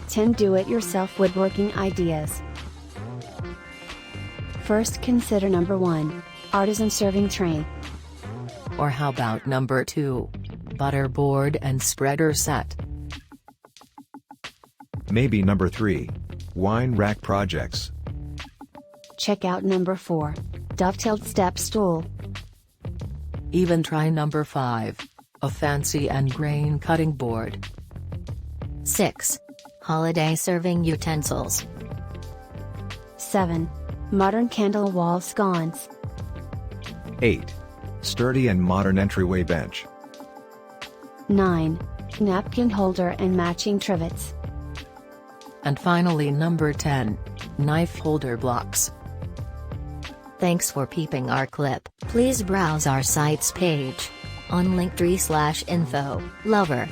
10 do-it-yourself woodworking ideas. First, consider number 1. Artisan serving tray. Or how about number 2? Butter board and spreader set. Maybe number 3. Wine rack projects. Check out number 4. Dovetailed step stool. Even try number 5. A fancy and grain cutting board. 6. Holiday serving utensils. 7. Modern candle wall sconce. 8. Sturdy and modern entryway bench. 9. Napkin holder and matching trivets. And finally number 10. Knife holder blocks. Thanks for peeping our clip. Please browse our site's page on linktree/info. Lover.